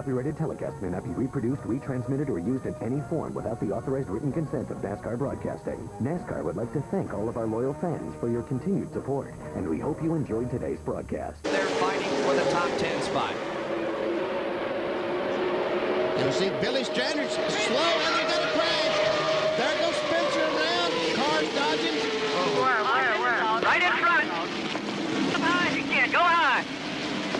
copyrighted telecast may not be reproduced, retransmitted, or used in any form without the authorized written consent of NASCAR Broadcasting. NASCAR would like to thank all of our loyal fans for your continued support, and we hope you enjoyed today's broadcast. They're fighting for the top 10 spot. And we see Billy Standards slow, and they're going to crash. There goes Spencer around. Cars dodging. Where? Right in front. Come high as you can. Go high.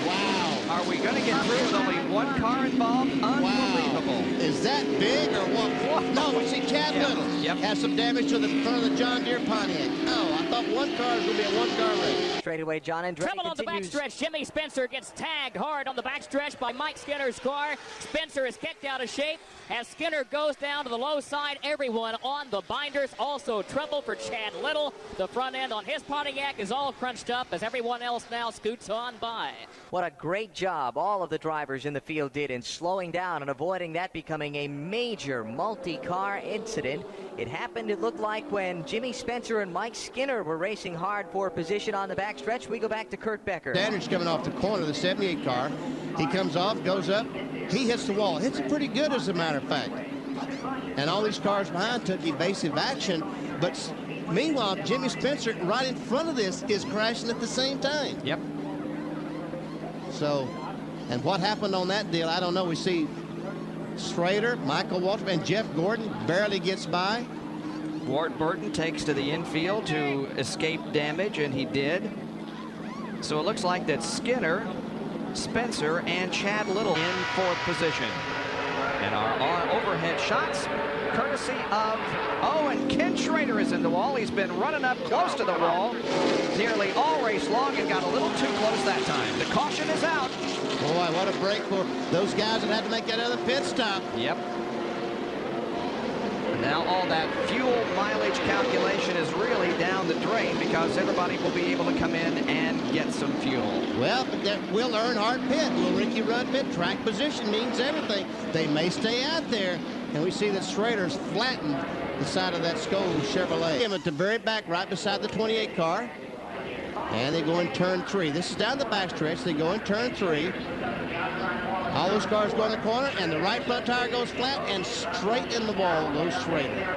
Wow. Are we going to get through with only one car involved? Unbelievable. Wow. Is that big or what? No, we see Chad Little has some damage to the front of the John Deere Pontiac. Oh, I thought one car was going to be a one-car race. Straightaway, John Andretti Trouble on the backstretch. Jimmy Spencer gets tagged hard on the backstretch by Mike Skinner's car. Spencer is kicked out of shape as Skinner goes down to the low side. Everyone on the binders. Also trouble for Chad Little. The front end on his Pontiac is all crunched up as everyone else now scoots on by. What a great job all of the drivers in the field did in slowing down and avoiding that becoming a major multi-car incident. It happened, it looked like, when Jimmy Spencer and Mike Skinner were racing hard for position on the backstretch. We go back to Kurt Becker. Standards coming off the corner of the 78 car. He comes off, goes up, he hits the wall. Hits it pretty good, as a matter of fact. And all these cars behind took evasive action, but meanwhile, Jimmy Spencer right in front of this is crashing at the same time. Yep. So, and what happened on that deal, I don't know. We see Schrader, Michael Waltrip, and Jeff Gordon barely gets by. Ward Burton takes to the infield to escape damage, and he did. So it looks like that Skinner, Spencer, and Chad Little in fourth position. And our overhead shots, courtesy of, and Ken Schrader is in the wall. He's been running up close to the wall nearly all race long and got a little too close that time. The caution is out. Boy, what a break for those guys that had to make that other pit stop. Yep. Now all that fuel mileage calculation is really down the drain because everybody will be able to come in and get some fuel. Well, but that Will Earnhardt pit, Will Ricky Rudd pit, track position means everything. They may stay out there, and we see that Schrader's flattened the side of that Skoda Chevrolet. Him at the very back, right beside the 28 car, and they go in turn 3. This is down the backstretch. They go in turn 3. All those cars go in the corner, and the right front tire goes flat, and straight in the wall goes Schrader.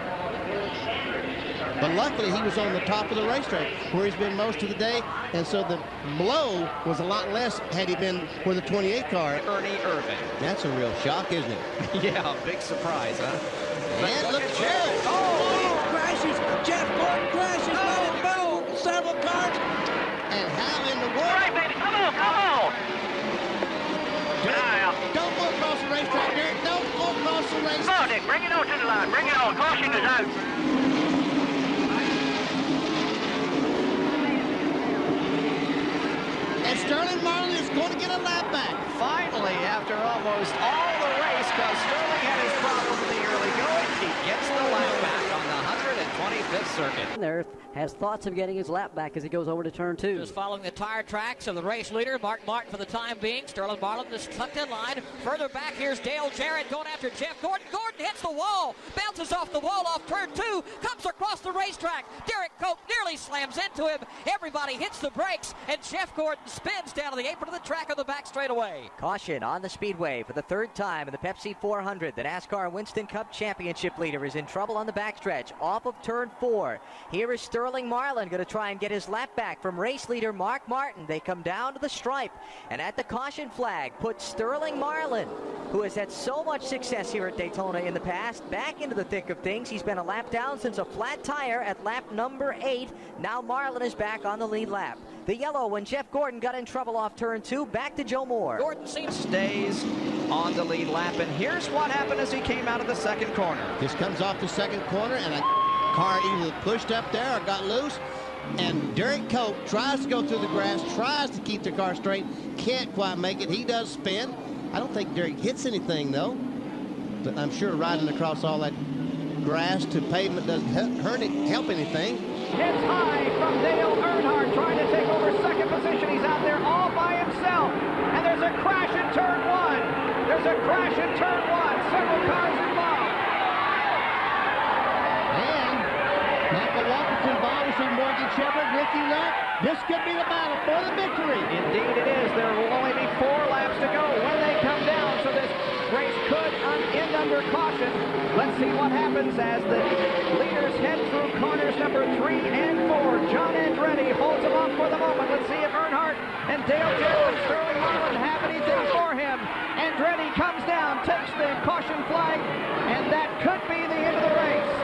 But luckily, he was on the top of the racetrack, where he's been most of the day, and so the blow was a lot less had he been where the 28 car. Ernie Irvin. That's a real shock, isn't it? Yeah, big surprise, huh? And look at Jared. Oh, crashes. Jeff Gordon crashes. Boom. Several cars. And how in the world? All right, baby. Come on. Don't go across the racetrack, Derek. Don't go across the racetrack. Come on, Dick. Bring it on to the line. Bring it on. Caution is out. And Sterling Marlin is going to get a lap back. Finally, after almost all the race, because Sterling had his problem in the early going, he gets the lap back on the 125th circuit. There has thoughts of getting his lap back as he goes over to turn 2. Just following the tire tracks of the race leader, Mark Martin, for the time being. Sterling Marlin just tucked in line. Further back, here's Dale Jarrett going after Jeff Gordon. Gordon hits the wall, bounces off the wall off turn 2, comes across the racetrack. Derek Cope nearly slams into him. Everybody hits the brakes, and Jeff Gordon spins down to the apron of the track on the back straightaway. Caution on the Speedway for the third time in the Pepsi 400. The NASCAR Winston Cup Championship leader is in trouble on the backstretch off of turn 4. Here is Sterling Marlin going to try and get his lap back from race leader Mark Martin. They come down to the stripe, and at the caution flag puts Sterling Marlin, who has had so much success here at Daytona in the past, back into the thick of things. He's been a lap down since a flat tire at lap number 8. Now Marlin is back on the lead lap. The yellow when Jeff Gordon got in trouble off turn 2. Back to Joe Moore. Gordon Stays on the lead lap, and here's what happened as he came out of the second corner. This comes off the second corner, and a car either pushed up there or got loose. And Derek Cope tries to go through the grass, tries to keep the car straight, can't quite make it. He does spin. I don't think Derek hits anything, though. But I'm sure riding across all that grass to pavement doesn't help anything. Hits high from Dale Earnhardt trying to take over second position. He's out there all by himself. And there's a crash in turn 1. There's a crash in turn 1. Several cars involved. And Michael Walker's involved. We see Morgan Shepherd, Ricky Rudd. This could be the battle for the victory. Indeed it is. There will only be 4 laps to go when they come down. So this under caution. Let's see what happens as the leaders head through corners number 3 and 4. John Andretti holds them off for the moment. Let's see if Earnhardt and Dale Jarrett and Sterling Marlin have anything for him. Andretti comes down, takes the caution flag, and that could be the end of the race.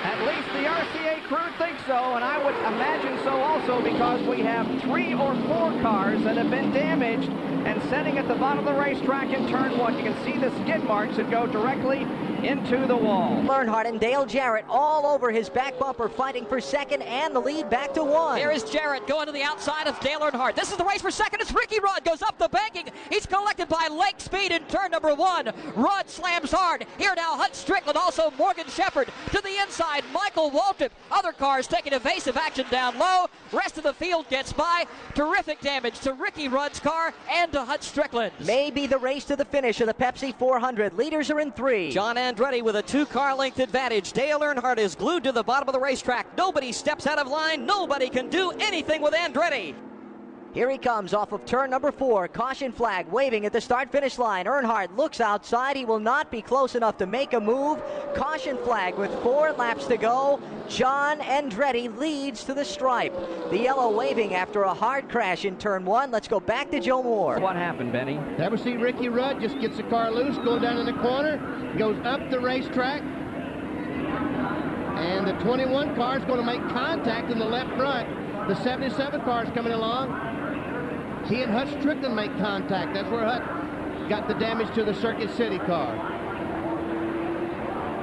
At least the RCA crew thinks so, and I would imagine so also, because we have 3 or 4 cars that have been damaged and sitting at the bottom of the racetrack in turn 1. You can see the skid marks that go directly into the wall. Earnhardt and Dale Jarrett all over his back bumper, fighting for second and the lead back to 1. Here is Jarrett going to the outside of Dale Earnhardt. This is the race for second. It's Ricky Rudd goes up the banking. He's collected by Lake Speed in turn number 1. Rudd slams hard. Here now Hut Strickland, also Morgan Shepherd to the inside. Michael Waltrip. Other cars taking evasive action down low. Rest of the field gets by. Terrific damage to Ricky Rudd's car and to Hut Strickland's. Maybe the race to the finish of the Pepsi 400. Leaders are in 3. John Andretti with a 2-car length advantage. Dale Earnhardt is glued to the bottom of the racetrack. Nobody steps out of line. Nobody can do anything with Andretti. Here he comes off of turn number 4. Caution flag waving at the start-finish line. Earnhardt looks outside. He will not be close enough to make a move. Caution flag with 4 laps to go. John Andretti leads to the stripe. The yellow waving after a hard crash in turn 1. Let's go back to Joe Moore. What happened, Benny? Ever see Ricky Rudd just gets the car loose, going down in the corner, goes up the racetrack, and the 21 car is going to make contact in the left front. The 77 car is coming along. He and Hut Strickland make contact. That's where Hut got the damage to the Circuit City car.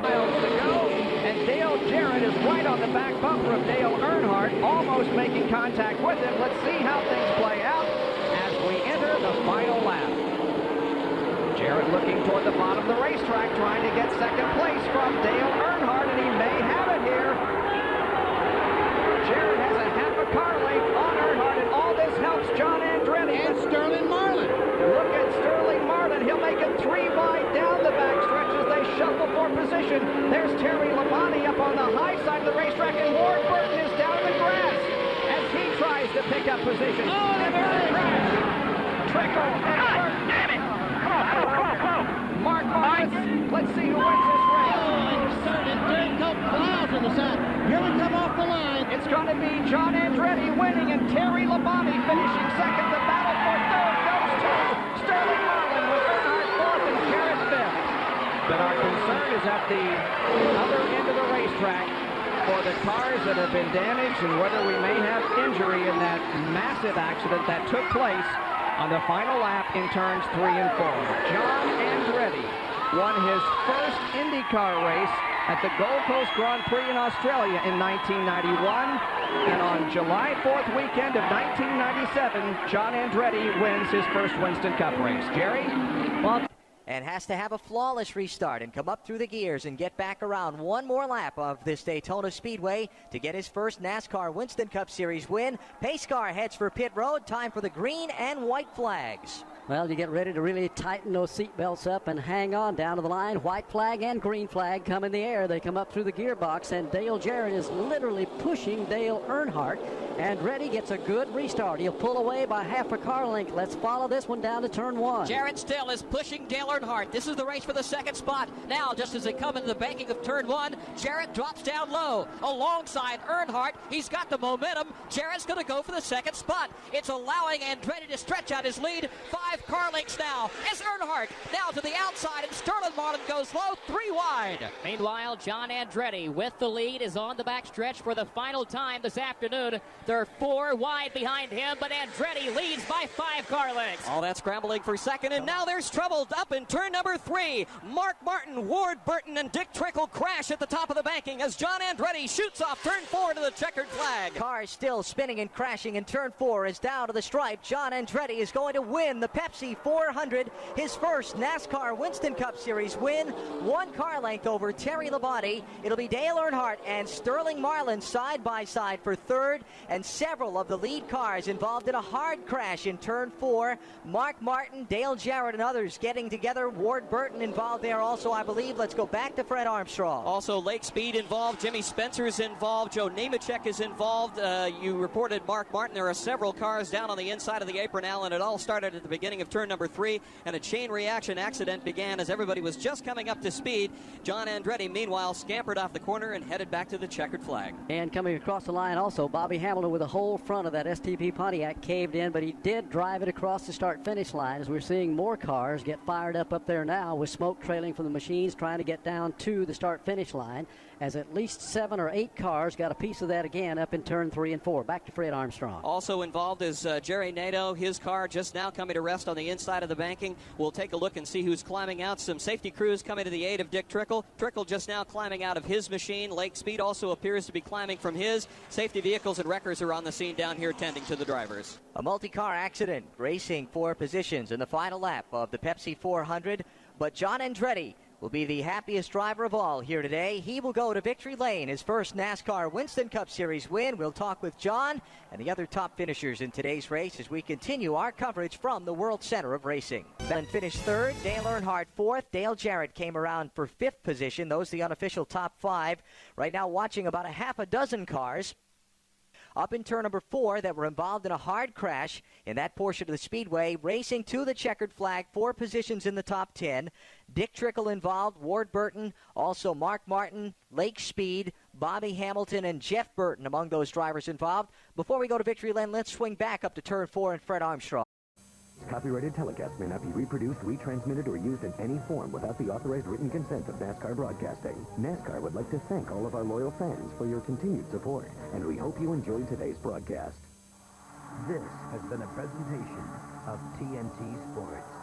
Miles to go, and Dale Jarrett is right on the back bumper of Dale Earnhardt, almost making contact with him. Let's see how things play out as we enter the final lap. Jarrett looking toward the bottom of the racetrack, trying to get second place from Dale Earnhardt, and he may have it here. Jarrett has a half a car length on Earnhardt, and all this helps John Andretti. And Sterling Marlin. Look at Sterling Marlin. He'll make it 3 wide down the backstretch as they shuffle for position. There's Terry Labonte up on the high side of the racetrack, and Ward Burton is down in the grass as he tries to pick up position. Oh, and there's a crash. Trickle and Burton. Damn it! Come on. Mark Marquez. Let's see who wins this race. Oh, and started Derek Cope clouds on the side. Here we come off the line. It's going to be John Andretti winning and Terry Labonte finishing second. The battle for third goes to Sterling Marlin with Earnhardt fourth and Jarrett fifth. But our concern is at the other end of the racetrack for the cars that have been damaged and whether we may have injury in that massive accident that took place on the final lap in turns 3 and 4. John Andretti won his first IndyCar race at the Gold Coast Grand Prix in Australia in 1991. And on July 4th weekend of 1997, John Andretti wins his first Winston Cup race. Jerry? Well, and has to have a flawless restart and come up through the gears and get back around one more lap of this Daytona Speedway to get his first NASCAR Winston Cup Series win. Pace car heads for pit road. Time for the green and white flags. Well, you get ready to really tighten those seat belts up and hang on down to the line. White flag and green flag come in the air. They come up through the gearbox, and Dale Jarrett is literally pushing Dale Earnhardt. Andretti gets a good restart. He'll pull away by half a car length. Let's follow this one down to turn 1. Jarrett still is pushing Dale Earnhardt. This is the race for the second spot. Now, just as they come into the banking of turn 1, Jarrett drops down low alongside Earnhardt. He's got the momentum. Jarrett's going to go for the second spot. It's allowing Andretti to stretch out his lead. 5 car lengths now as Earnhardt now to the outside, and Sterling Marlin goes low, 3 wide. Meanwhile, John Andretti with the lead is on the backstretch for the final time this afternoon. They're 4 wide behind him, but Andretti leads by 5 car lengths. All that scrambling for second, and now there's trouble up in turn number 3. Mark Martin, Ward Burton, and Dick Trickle crash at the top of the banking as John Andretti shoots off turn 4 to the checkered flag. Cars still spinning and crashing, and turn 4 is down to the stripe. John Andretti is going to win the Pepsi 400, his first NASCAR Winston Cup Series win. 1 car length over Terry Labonte. It'll be Dale Earnhardt and Sterling Marlin side by side for third, and several of the lead cars involved in a hard crash in turn 4. Mark Martin, Dale Jarrett, and others getting together. Ward Burton involved there also, I believe. Let's go back to Fred Armstrong. Also, Lake Speed involved. Jimmy Spencer's involved. Joe Nemechek is involved. You reported Mark Martin. There are several cars down on the inside of the apron, Alan. It all started at the beginning of turn number 3, and a chain reaction accident began as everybody was just coming up to speed. John Andretti, meanwhile, scampered off the corner and headed back to the checkered flag. And coming across the line also, Bobby Hamilton with the whole front of that STP Pontiac caved in, but he did drive it across the start-finish line as we're seeing more cars get fired up there now with smoke trailing from the machines trying to get down to the start-finish line, as at least 7 or 8 cars got a piece of that again up in turn 3 and 4. Back to Fred Armstrong. Also involved is Jerry Nadeau. His car just now coming to rest on the inside of the banking. We'll take a look and see who's climbing out. Some safety crews coming to the aid of Dick Trickle. Trickle just now climbing out of his machine. Lake Speed also appears to be climbing from his. Safety vehicles and wreckers are on the scene down here tending to the drivers. A multi-car accident racing for positions in the final lap of the Pepsi 400, but John Andretti will be the happiest driver of all here today. He will go to victory lane, his first NASCAR Winston Cup Series win. We'll talk with John and the other top finishers in today's race as we continue our coverage from the World Center of Racing. Then finished 3rd, Dale Earnhardt 4th. Dale Jarrett came around for 5th position. Those the unofficial top 5. Right now watching about a half a dozen cars up in turn number 4 that were involved in a hard crash in that portion of the Speedway, racing to the checkered flag, 4 positions in the top 10. Dick Trickle involved, Ward Burton, also Mark Martin, Lake Speed, Bobby Hamilton, and Jeff Burton among those drivers involved. Before we go to victory lane, let's swing back up to turn 4 and Fred Armstrong. Copyrighted telecast may not be reproduced, retransmitted, or used in any form without the authorized written consent of NASCAR Broadcasting. NASCAR would like to thank all of our loyal fans for your continued support, and we hope you enjoyed today's broadcast. This has been a presentation of TNT Sports.